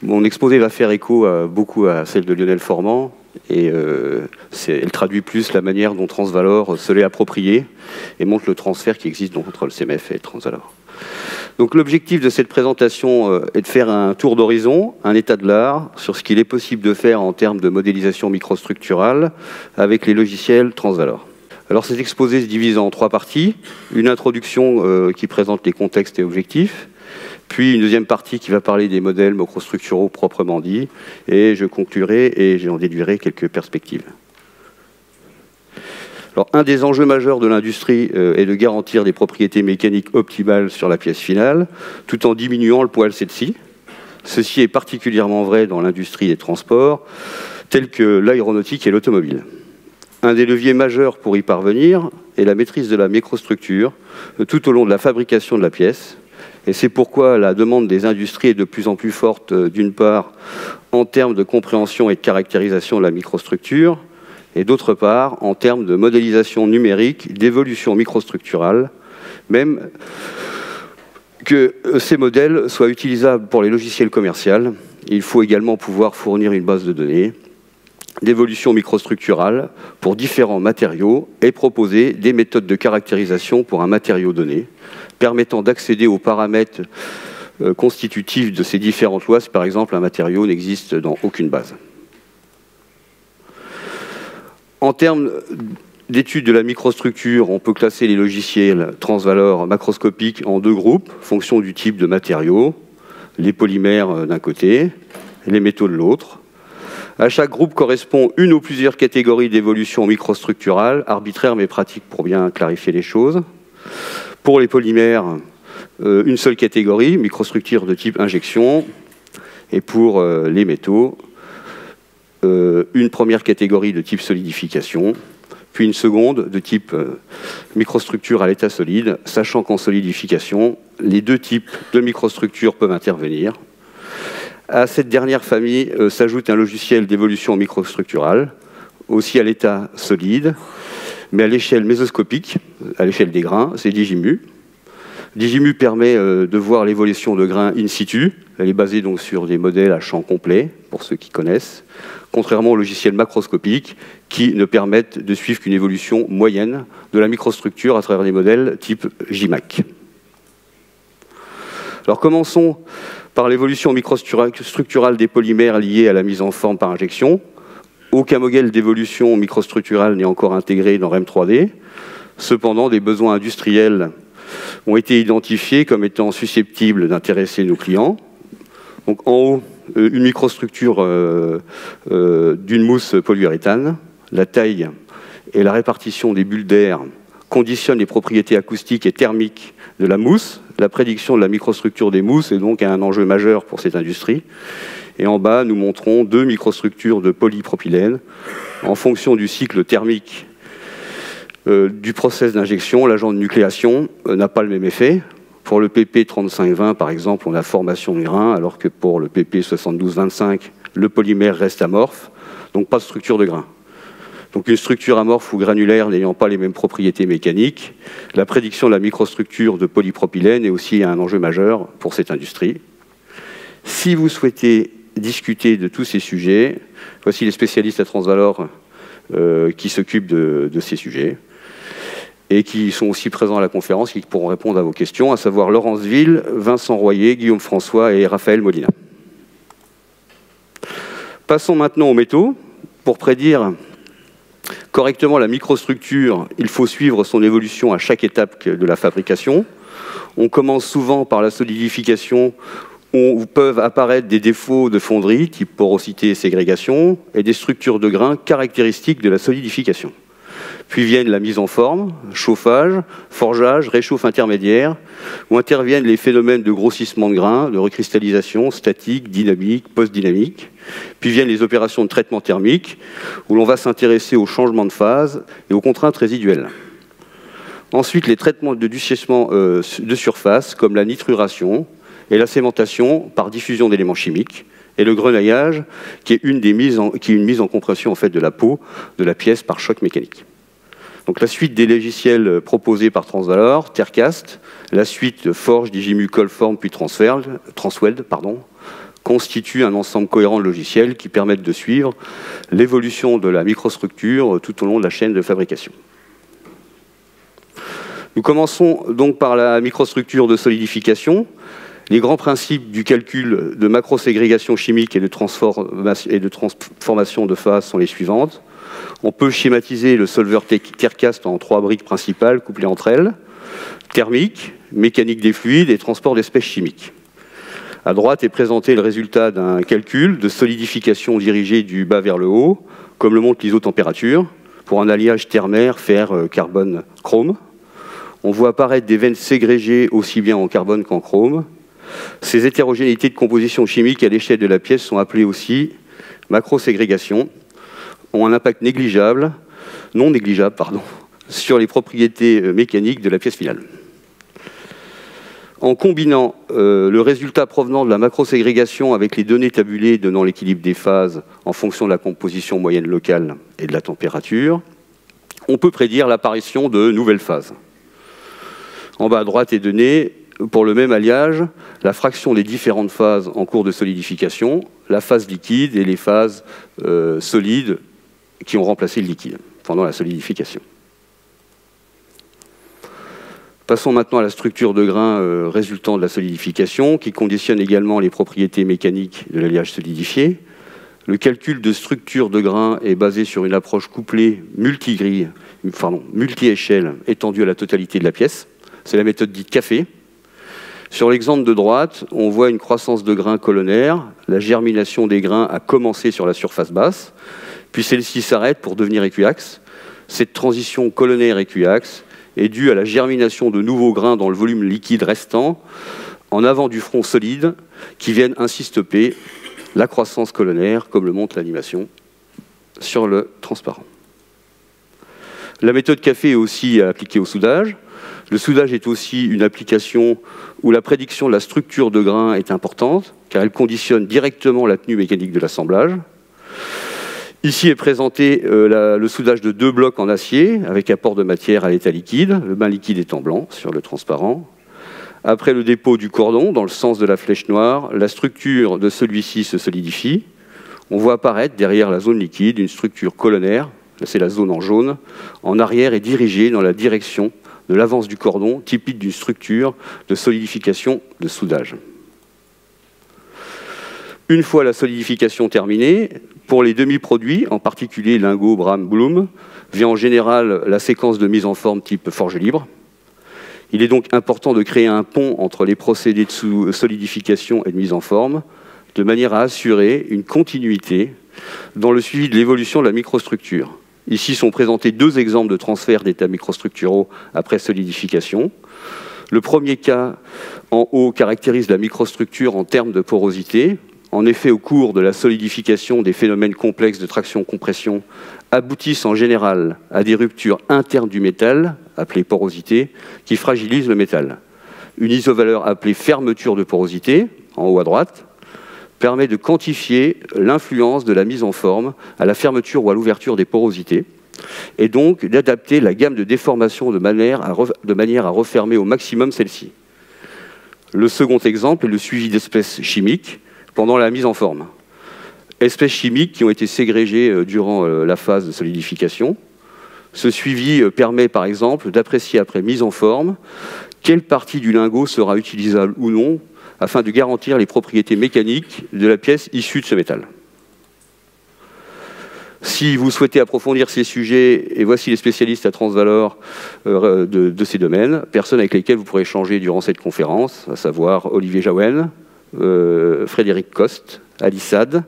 Mon exposé va faire écho beaucoup à celle de Lionel Formand, et elle traduit plus la manière dont Transvalor se l'est approprié et montre le transfert qui existe donc entre le CMF et Transvalor. Donc l'objectif de cette présentation est de faire un tour d'horizon, un état de l'art, sur ce qu'il est possible de faire en termes de modélisation microstructurale avec les logiciels Transvalor. Alors cet exposé se divise en 3 parties, une introduction qui présente les contextes et objectifs, puis une deuxième partie qui va parler des modèles macrostructuraux proprement dits, et je conclurai et j'en déduirai quelques perspectives. Alors, un des enjeux majeurs de l'industrie est de garantir des propriétés mécaniques optimales sur la pièce finale, tout en diminuant le poids de celle-ci. Ceci est particulièrement vrai dans l'industrie des transports, tels que l'aéronautique et l'automobile. Un des leviers majeurs pour y parvenir est la maîtrise de la microstructure tout au long de la fabrication de la pièce. Et c'est pourquoi la demande des industries est de plus en plus forte, d'une part, en termes de compréhension et de caractérisation de la microstructure, et d'autre part, en termes de modélisation numérique, d'évolution microstructurale, même que ces modèles soient utilisables pour les logiciels commerciaux. Il faut également pouvoir fournir une base de données d'évolution microstructurale pour différents matériaux et proposer des méthodes de caractérisation pour un matériau donné, permettant d'accéder aux paramètres constitutifs de ces différentes lois si par exemple un matériau n'existe dans aucune base. En termes d'études de la microstructure, on peut classer les logiciels Transvalor macroscopiques en 2 groupes, fonction du type de matériau, les polymères d'un côté, les métaux de l'autre. À chaque groupe correspond une ou plusieurs catégories d'évolution microstructurale, arbitraires mais pratiques pour bien clarifier les choses. Pour les polymères, une seule catégorie, microstructure de type injection. Et pour les métaux, une première catégorie de type solidification, puis une seconde de type microstructure à l'état solide, sachant qu'en solidification, les 2 types de microstructures peuvent intervenir. À cette dernière famille s'ajoute un logiciel d'évolution microstructurale, aussi à l'état solide, mais à l'échelle mésoscopique, à l'échelle des grains, c'est Digimu. Digimu permet de voir l'évolution de grains in situ. Elle est basée donc sur des modèles à champ complet, pour ceux qui connaissent, contrairement aux logiciels macroscopiques qui ne permettent de suivre qu'une évolution moyenne de la microstructure à travers des modèles type JMAC. Alors commençons par l'évolution microstructurale des polymères liés à la mise en forme par injection. Aucun modèle d'évolution microstructurale n'est encore intégré dans REM 3D. Cependant, des besoins industriels ont été identifiés comme étant susceptibles d'intéresser nos clients. Donc, en haut, une microstructure d'une mousse polyuréthane. La taille et la répartition des bulles d'air conditionnent les propriétés acoustiques et thermiques de la mousse. La prédiction de la microstructure des mousses est donc un enjeu majeur pour cette industrie. Et en bas, nous montrons 2 microstructures de polypropylène. En fonction du cycle thermique du process d'injection, l'agent de nucléation n'a pas le même effet. Pour le PP 3520, par exemple, on a formation de grains, alors que pour le PP 7225, le polymère reste amorphe, donc pas de structure de grain. Donc une structure amorphe ou granulaire n'ayant pas les mêmes propriétés mécaniques, la prédiction de la microstructure de polypropylène est aussi un enjeu majeur pour cette industrie. Si vous souhaitez discuter de tous ces sujets, voici les spécialistes à Transvalor qui s'occupent de ces sujets et qui sont aussi présents à la conférence, qui pourront répondre à vos questions, à savoir Laurence Ville, Vincent Royer, Guillaume François et Raphaël Molina. Passons maintenant aux métaux. Pour prédire correctement la microstructure, il faut suivre son évolution à chaque étape de la fabrication. On commence souvent par la solidification, où peuvent apparaître des défauts de fonderie, type porosité et ségrégation, et des structures de grains caractéristiques de la solidification. Puis viennent la mise en forme, chauffage, forgeage, réchauffe intermédiaire, où interviennent les phénomènes de grossissement de grains, de recristallisation, statique, dynamique, post-dynamique. Puis viennent les opérations de traitement thermique, où l'on va s'intéresser aux changements de phase et aux contraintes résiduelles. Ensuite, les traitements de durcissement de surface, comme la nitruration et la cémentation par diffusion d'éléments chimiques, et le grenaillage, qui est une mise en compression en fait, de la peau de la pièce par choc mécanique. Donc la suite des logiciels proposés par Transvalor, Tercast, la suite Forge, Digimu, Colform, puis Transweld, constituent un ensemble cohérent de logiciels qui permettent de suivre l'évolution de la microstructure tout au long de la chaîne de fabrication. Nous commençons donc par la microstructure de solidification. Les grands principes du calcul de macroségrégation chimique et de transformation de phase sont les suivantes. On peut schématiser le solveur Tercast en 3 briques principales couplées entre elles: thermique, mécanique des fluides et transport d'espèces chimiques. À droite est présenté le résultat d'un calcul de solidification dirigé du bas vers le haut, comme le montre l'isotempérature, pour un alliage ternaire fer-carbone-chrome. On voit apparaître des veines ségrégées aussi bien en carbone qu'en chrome. Ces hétérogénéités de composition chimique à l'échelle de la pièce sont appelées aussi macroségrégation, ont un impact non négligeable, sur les propriétés mécaniques de la pièce finale. En combinant le résultat provenant de la macroségrégation avec les données tabulées donnant l'équilibre des phases en fonction de la composition moyenne locale et de la température, on peut prédire l'apparition de nouvelles phases. En bas à droite est donnée, pour le même alliage, la fraction des différentes phases en cours de solidification, la phase liquide et les phases solides qui ont remplacé le liquide pendant la solidification. Passons maintenant à la structure de grain résultant de la solidification, qui conditionne également les propriétés mécaniques de l'alliage solidifié. Le calcul de structure de grain est basé sur une approche couplée multi-échelle étendue à la totalité de la pièce. C'est la méthode dite café. Sur l'exemple de droite, on voit une croissance de grains colonnaire. La germination des grains a commencé sur la surface basse, puis celle-ci s'arrête pour devenir équiaxe. Cette transition colonnaire-équiaxe est due à la germination de nouveaux grains dans le volume liquide restant, en avant du front solide, qui viennent ainsi stopper la croissance colonnaire, comme le montre l'animation sur le transparent. La méthode café est aussi appliquée au soudage. Le soudage est aussi une application où la prédiction de la structure de grain est importante, car elle conditionne directement la tenue mécanique de l'assemblage. Ici est présenté le soudage de 2 blocs en acier, avec apport de matière à l'état liquide, le bain liquide étant blanc sur le transparent. Après le dépôt du cordon, dans le sens de la flèche noire, la structure de celui-ci se solidifie. On voit apparaître derrière la zone liquide une structure colonnaire, c'est la zone en jaune, en arrière et dirigée dans la direction de l'avance du cordon, typique d'une structure de solidification de soudage. Une fois la solidification terminée, pour les demi-produits, en particulier lingots, Bram, Bloom, vient en général la séquence de mise en forme type forge libre. Il est donc important de créer un pont entre les procédés de solidification et de mise en forme, de manière à assurer une continuité dans le suivi de l'évolution de la microstructure. Ici sont présentés 2 exemples de transfert d'états microstructuraux après solidification. Le premier cas en haut caractérise la microstructure en termes de porosité. En effet, au cours de la solidification, des phénomènes complexes de traction-compression aboutissent en général à des ruptures internes du métal, appelées porosité, qui fragilisent le métal. Une isovaleur appelée fermeture de porosité, en haut à droite, permet de quantifier l'influence de la mise en forme à la fermeture ou à l'ouverture des porosités, et donc d'adapter la gamme de déformation de manière à refermer au maximum celle-ci. Le second exemple est le suivi d'espèces chimiques pendant la mise en forme. Espèces chimiques qui ont été ségrégées durant la phase de solidification. Ce suivi permet par exemple d'apprécier après mise en forme quelle partie du lingot sera utilisable ou non afin de garantir les propriétés mécaniques de la pièce issue de ce métal. Si vous souhaitez approfondir ces sujets, et voici les spécialistes à Transvalor de ces domaines, personnes avec lesquelles vous pourrez échanger durant cette conférence, à savoir Olivier Jaouen, Frédéric Coste, Ali Saad,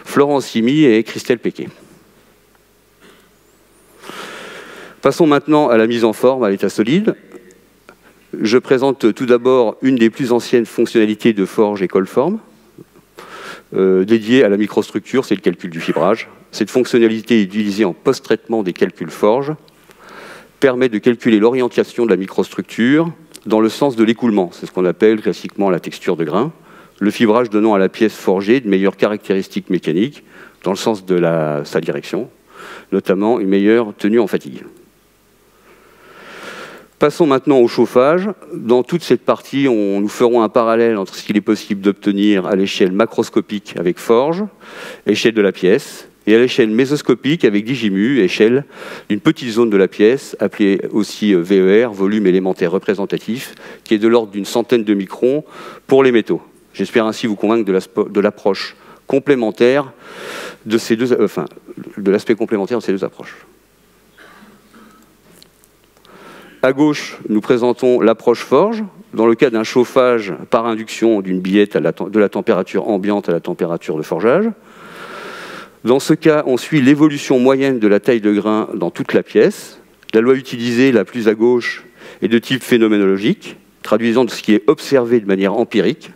Florence Simi et Christelle Péquet. Passons maintenant à la mise en forme à l'état solide. Je présente tout d'abord une des plus anciennes fonctionnalités de forge et colforme, dédiée à la microstructure, c'est le calcul du fibrage. Cette fonctionnalité utilisée en post-traitement des calculs forge permet de calculer l'orientation de la microstructure dans le sens de l'écoulement, c'est ce qu'on appelle classiquement la texture de grain, le fibrage donnant à la pièce forgée de meilleures caractéristiques mécaniques dans le sens de sa direction, notamment une meilleure tenue en fatigue. Passons maintenant au chauffage. Dans toute cette partie, nous ferons un parallèle entre ce qu'il est possible d'obtenir à l'échelle macroscopique avec forge, échelle de la pièce, et à l'échelle mésoscopique avec Digimu, échelle d'une petite zone de la pièce, appelée aussi VER, volume élémentaire représentatif, qui est de l'ordre d'une centaine de microns pour les métaux. J'espère ainsi vous convaincre de l'approche complémentaire de ces deux, de l'aspect complémentaire de ces deux approches. À gauche, nous présentons l'approche forge. Dans le cas d'un chauffage par induction d'une billette de la température ambiante à la température de forgeage. Dans ce cas, on suit l'évolution moyenne de la taille de grain dans toute la pièce. La loi utilisée, la plus à gauche, est de type phénoménologique, traduisant ce qui est observé de manière empirique,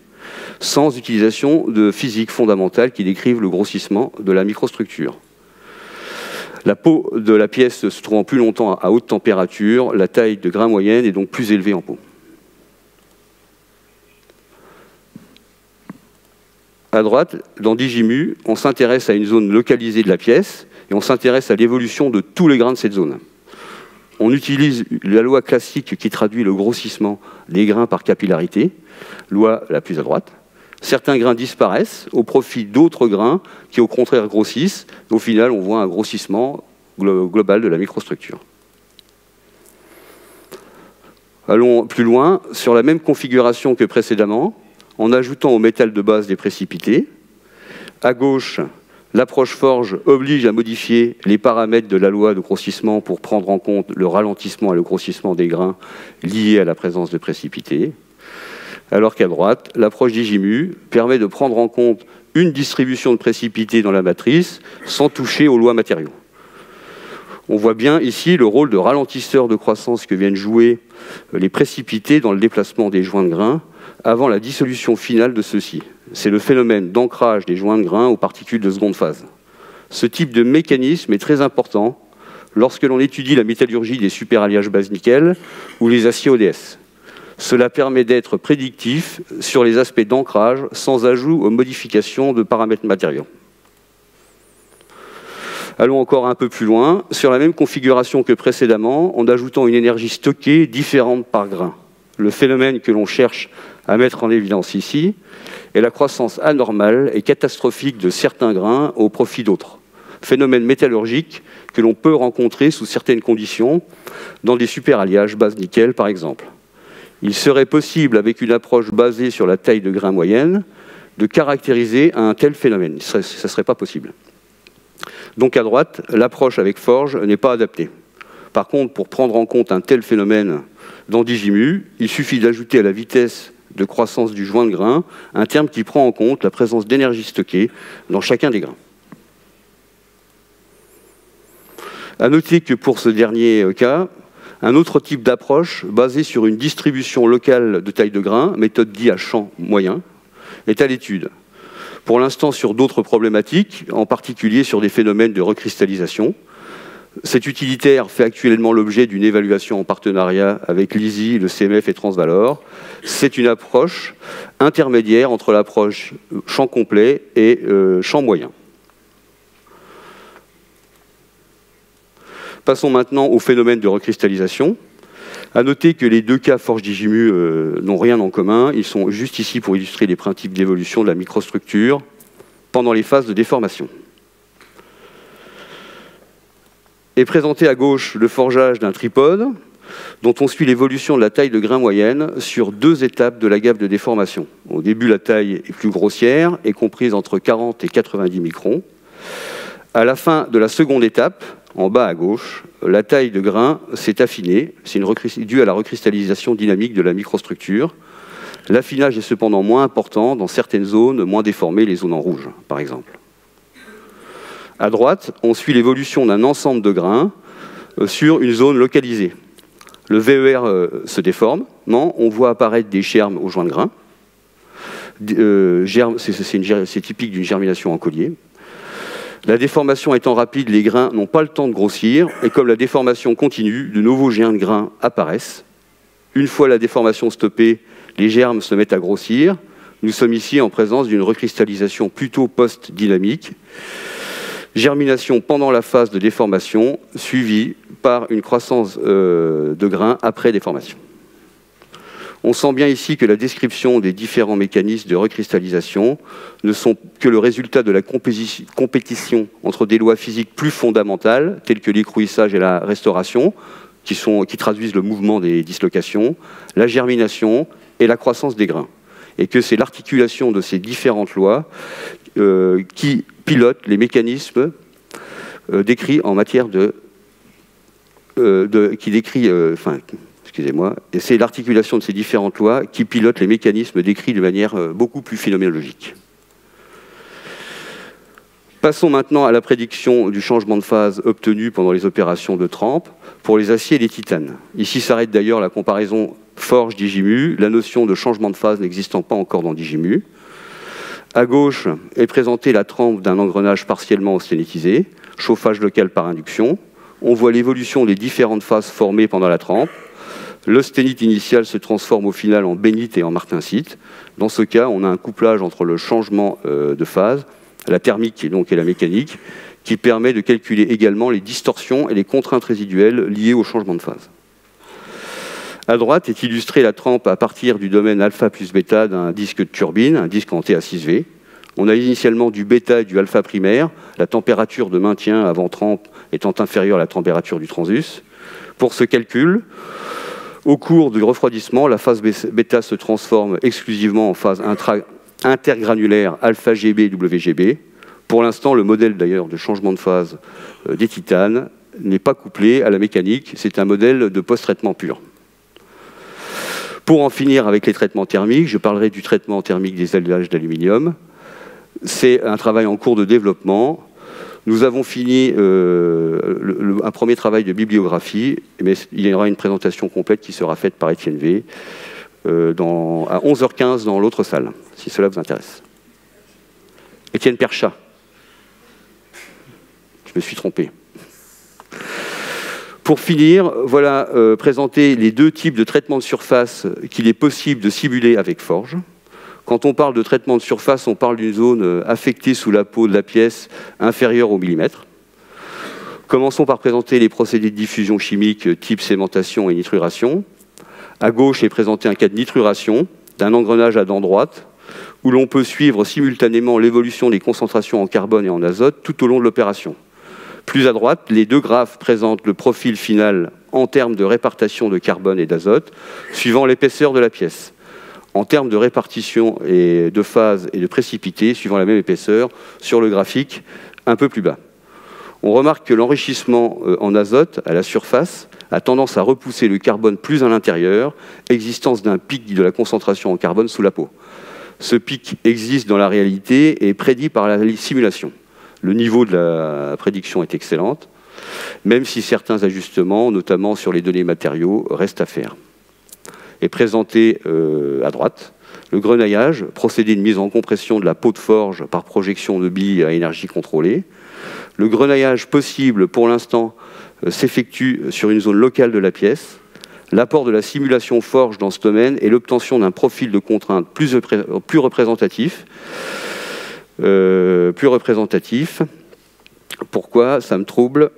sans utilisation de physique fondamentale qui décrivent le grossissement de la microstructure. La peau de la pièce se trouvant plus longtemps à haute température, la taille de grain moyenne est donc plus élevée en peau. À droite, dans Digimu, on s'intéresse à une zone localisée de la pièce et on s'intéresse à l'évolution de tous les grains de cette zone. On utilise la loi classique qui traduit le grossissement des grains par capillarité, loi la plus à droite. Certains grains disparaissent au profit d'autres grains qui, au contraire, grossissent. Au final, on voit un grossissement global de la microstructure. Allons plus loin, sur la même configuration que précédemment, en ajoutant au métal de base des précipités. À gauche, l'approche forge oblige à modifier les paramètres de la loi de grossissement pour prendre en compte le ralentissement et le grossissement des grains liés à la présence de précipités. Alors qu'à droite, l'approche Digimu permet de prendre en compte une distribution de précipités dans la matrice sans toucher aux lois matériaux. On voit bien ici le rôle de ralentisseur de croissance que viennent jouer les précipités dans le déplacement des joints de grains avant la dissolution finale de ceux-ci. C'est le phénomène d'ancrage des joints de grains aux particules de seconde phase. Ce type de mécanisme est très important lorsque l'on étudie la métallurgie des superalliages base nickel ou les aciers ODS. Cela permet d'être prédictif sur les aspects d'ancrage sans ajout aux modifications de paramètres matériaux. Allons encore un peu plus loin, sur la même configuration que précédemment, en ajoutant une énergie stockée différente par grain. Le phénomène que l'on cherche à mettre en évidence ici est la croissance anormale et catastrophique de certains grains au profit d'autres. Phénomène métallurgique que l'on peut rencontrer sous certaines conditions, dans des superalliages base nickel par exemple. Il serait possible, avec une approche basée sur la taille de grain moyenne, de caractériser un tel phénomène. Ça ne serait pas possible. Donc à droite, l'approche avec forge n'est pas adaptée. Par contre, pour prendre en compte un tel phénomène dans Digimu, il suffit d'ajouter à la vitesse de croissance du joint de grain un terme qui prend en compte la présence d'énergie stockée dans chacun des grains. À noter que pour ce dernier cas, un autre type d'approche, basée sur une distribution locale de taille de grain, méthode dite à champ moyen, est à l'étude. Pour l'instant sur d'autres problématiques, en particulier sur des phénomènes de recristallisation. Cet utilitaire fait actuellement l'objet d'une évaluation en partenariat avec l'ISI, le CMF et Transvalor. C'est une approche intermédiaire entre l'approche champ complet et champ moyen. Passons maintenant au phénomène de recristallisation. À noter que les deux cas forge Digimu n'ont rien en commun. Ils sont juste ici pour illustrer les principes d'évolution de la microstructure pendant les phases de déformation. Est présenté à gauche le forgeage d'un tripode, dont on suit l'évolution de la taille de grain moyenne sur deux étapes de la gamme de déformation. Au début, la taille est plus grossière et comprise entre 40 et 90 microns. À la fin de la seconde étape, en bas à gauche, la taille de grain s'est affinée. C'est dû à la recristallisation dynamique de la microstructure. L'affinage est cependant moins important dans certaines zones moins déformées, les zones en rouge, par exemple. À droite, on suit l'évolution d'un ensemble de grains sur une zone localisée. Le VER se déforme, on voit apparaître des germes aux joints de grain. C'est typique d'une germination en collier. La déformation étant rapide, les grains n'ont pas le temps de grossir, et comme la déformation continue, de nouveaux germes de grains apparaissent. Une fois la déformation stoppée, les germes se mettent à grossir. Nous sommes ici en présence d'une recristallisation plutôt post-dynamique. Germination pendant la phase de déformation, suivie par une croissance de grains après déformation. On sent bien ici que la description des différents mécanismes de recristallisation ne sont que le résultat de la compétition entre des lois physiques plus fondamentales, telles que l'écrouissage et la restauration, qui traduisent le mouvement des dislocations, la germination et la croissance des grains. Et que c'est l'articulation de ces différentes lois qui pilote les mécanismes décrits en matière excusez-moi, et c'est l'articulation de ces différentes lois qui pilote les mécanismes décrits de manière beaucoup plus phénoménologique. Passons maintenant à la prédiction du changement de phase obtenu pendant les opérations de trempe pour les aciers et les titanes. Ici s'arrête d'ailleurs la comparaison forge-digimu, la notion de changement de phase n'existant pas encore dans digimu. À gauche est présentée la trempe d'un engrenage partiellement austénitisé, chauffage local par induction. On voit l'évolution des différentes phases formées pendant la trempe. L'austénite initiale se transforme au final en bénite et en martensite. Dans ce cas, on a un couplage entre le changement de phase, la thermique et la mécanique, qui permet de calculer également les distorsions et les contraintes résiduelles liées au changement de phase. À droite est illustrée la trempe à partir du domaine alpha plus bêta d'un disque de turbine, un disque en TA6V. On a initialement du bêta et du alpha primaire, la température de maintien avant trempe étant inférieure à la température du transus. Pour ce calcul, au cours du refroidissement, la phase bêta se transforme exclusivement en phase intergranulaire alpha GB WGB. Pour l'instant, le modèle d'ailleurs de changement de phase des titanes n'est pas couplé à la mécanique, c'est un modèle de post-traitement pur. Pour en finir avec les traitements thermiques, je parlerai du traitement thermique des alliages d'aluminium. C'est un travail en cours de développement. Nous avons fini un premier travail de bibliographie, mais il y aura une présentation complète qui sera faite par Étienne V à 11h15 dans l'autre salle, si cela vous intéresse. Étienne Perchat. Je me suis trompé. Pour finir, voilà présenter les deux types de traitement de surface qu'il est possible de simuler avec Forge. Quand on parle de traitement de surface, on parle d'une zone affectée sous la peau de la pièce inférieure au millimètre. Commençons par présenter les procédés de diffusion chimique type sémentation et nitruration. À gauche est présenté un cas de nitruration d'un engrenage à dents droites, où l'on peut suivre simultanément l'évolution des concentrations en carbone et en azote tout au long de l'opération. Plus à droite, les deux graphes présentent le profil final en termes de répartition de carbone et d'azote, suivant l'épaisseur de la pièce. En termes de répartition et de phase et de précipité, suivant la même épaisseur, sur le graphique un peu plus bas. On remarque que l'enrichissement en azote à la surface a tendance à repousser le carbone plus à l'intérieur, existence d'un pic de la concentration en carbone sous la peau. Ce pic existe dans la réalité et est prédit par la simulation. Le niveau de la prédiction est excellent, même si certains ajustements, notamment sur les données matériaux, restent à faire. Est présenté à droite le grenaillage, procédé de mise en compression de la peau de forge par projection de billes à énergie contrôlée. Le grenaillage possible, pour l'instant, s'effectue sur une zone locale de la pièce. L'apport de la simulation forge dans ce domaine est l'obtention d'un profil de contrainte plus représentatif. Pourquoi ça me trouble?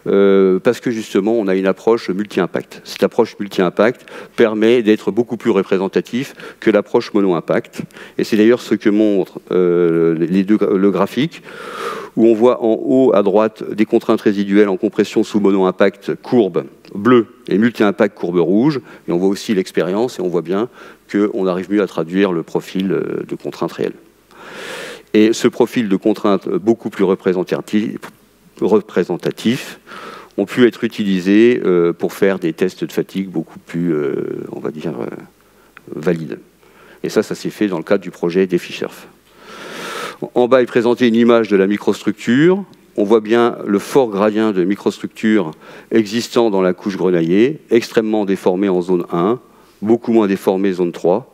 Parce que justement, on a une approche multi-impact. Cette approche multi-impact permet d'être beaucoup plus représentatif que l'approche mono-impact. Et c'est d'ailleurs ce que montre le graphique, où on voit en haut à droite des contraintes résiduelles en compression sous mono-impact courbe bleue et multi-impact courbe rouge. Et on voit aussi l'expérience et on voit bien qu'on arrive mieux à traduire le profil de contrainte réelle. Et ce profil de contrainte beaucoup plus représentatif ont pu être utilisés pour faire des tests de fatigue beaucoup plus, on va dire, valides. Et ça s'est fait dans le cadre du projet DeFi-Surf. En bas est présentée une image de la microstructure. On voit bien le fort gradient de microstructure existant dans la couche grenaillée, extrêmement déformée en zone 1, beaucoup moins déformée zone 3.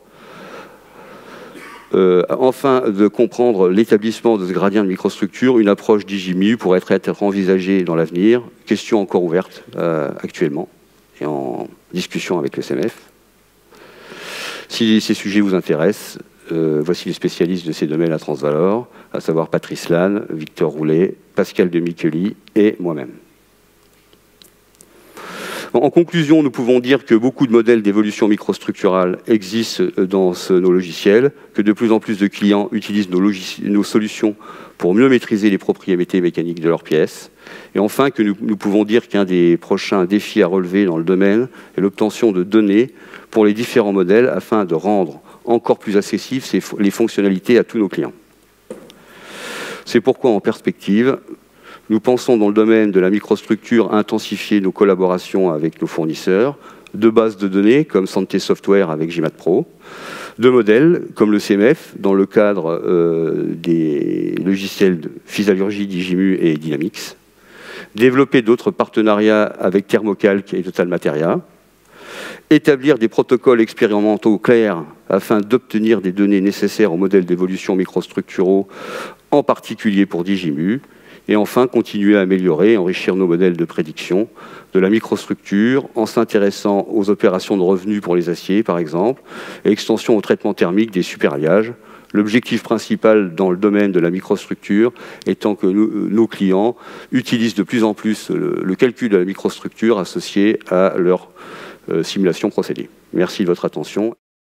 Afin de comprendre l'établissement de ce gradient de microstructure, une approche d'IGMU pourrait être envisagée dans l'avenir. Question encore ouverte actuellement et en discussion avec le CMF. Si ces sujets vous intéressent, Voici les spécialistes de ces domaines à Transvalor, à savoir Patrice Lannes, Victor Roulet, Pascal de Micheli et moi-même. En conclusion, nous pouvons dire que beaucoup de modèles d'évolution microstructurale existent dans nos logiciels, que de plus en plus de clients utilisent nos solutions pour mieux maîtriser les propriétés mécaniques de leurs pièces. Et enfin, que nous pouvons dire qu'un des prochains défis à relever dans le domaine est l'obtention de données pour les différents modèles afin de rendre encore plus accessibles les fonctionnalités à tous nos clients. C'est pourquoi, en perspective, nous pensons dans le domaine de la microstructure à intensifier nos collaborations avec nos fournisseurs, de bases de données comme Santé Software avec GMAT Pro, de modèles comme le CMF dans le cadre des logiciels de Physalurgie, Digimu et Dynamics, développer d'autres partenariats avec Thermocalc et Total Materia, établir des protocoles expérimentaux clairs afin d'obtenir des données nécessaires aux modèles d'évolution microstructuraux, en particulier pour Digimu, et enfin continuer à améliorer et enrichir nos modèles de prédiction de la microstructure en s'intéressant aux opérations de revenus pour les aciers, par exemple, et extension au traitement thermique des superalliages. L'objectif principal dans le domaine de la microstructure étant que nos clients utilisent de plus en plus le calcul de la microstructure associé à leur simulation procédée. Merci de votre attention.